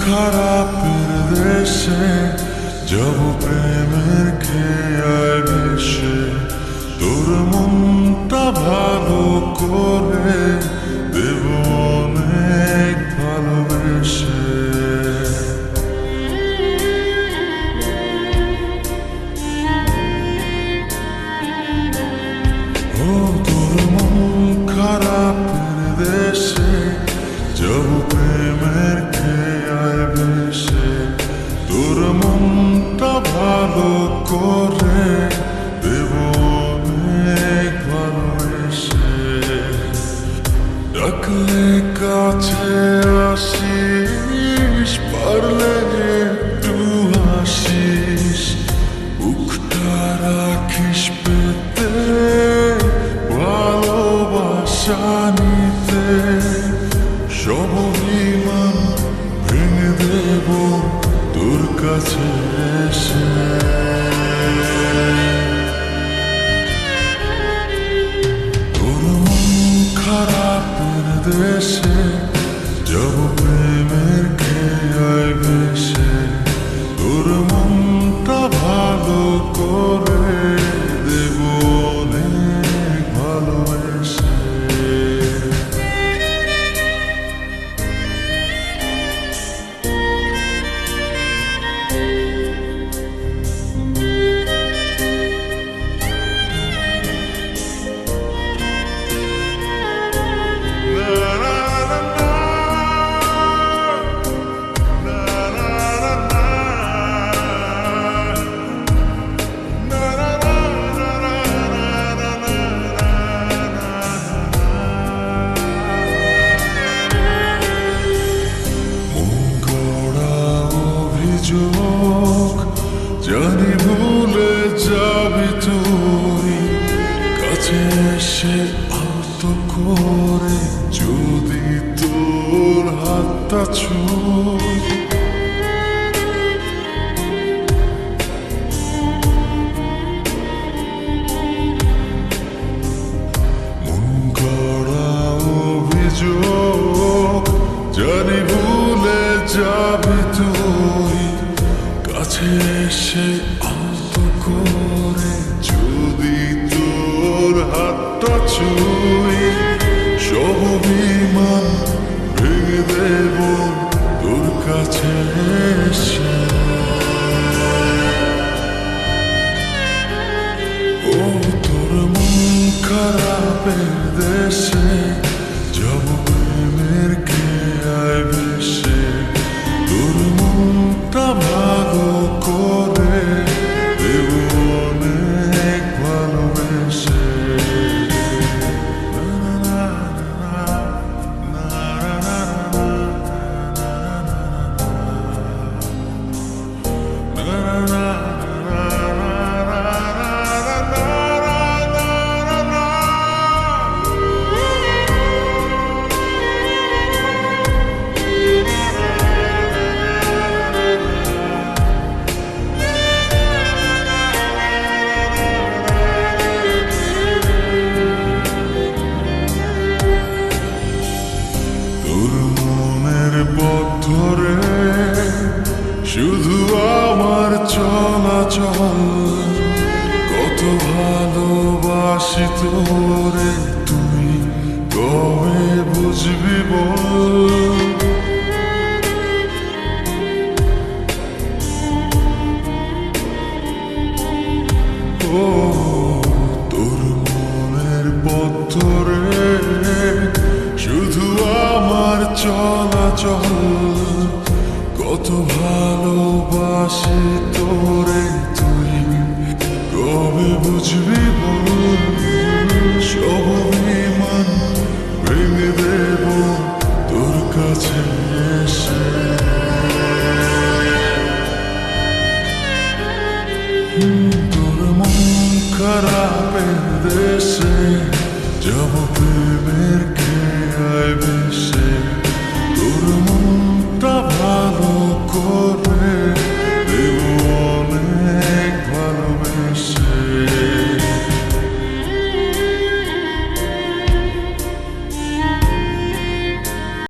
খারাপের দেশে যাব প্রেমের খেয়ায় ভেসে, তোর মনটা ভালো করে দেব অনেক ভালোবেসে। ও তোর মন খারাপের দেশে যাব প্রেমের খেয়ায় ভেসে, তোর মনটা ভালো করে দেব অনেক ভালোবেসে। ডাকলে কাছে আসিস, পারলে একটু হাসিস, বুকটা রাখিস পেতে ভালোবাসা নিতে। সব অভিমান ভেঙে দেব তোর কাছে এসে। তোর মন খারাপের দেশে যাব প্রেমের খেয়ায় ভেসে, তোর মনটা ভালো করে দেব অনেক ভালোবেসে। জানি ভুলে যাবি তুই, কাছে এসে আলতো করে যদি তোর হাতটা ছুঁই। মন গড়া অভিযোগ জানি ভুলে যাবি তুই, কাছে এসে আলতো করে যদি তোর হাতটা ছুঁই। সব অভিমান ভেঙে দেব তোর কাছে এসে। ও তোর মন খারাপের দেশে যাব প্রেমের খেয়ায় ভেসে, তোর মনটা ভালো করে দেব অনেক ভালোবেসে। তোর মনের পথ ধরে শুধু আমার চলাচল, কত ভালোবাসি তোরে তুই কবে বুঝবি বল। ও তোর মনের পথ ধরে শুধু আমার চলাচল, কত ভালোবাসি তোরে তুই কবে বুঝবি বল। সব অভিমান ভেঙে দেব তোর কাছে এসে। তোর মন খারাপের দেশে যাব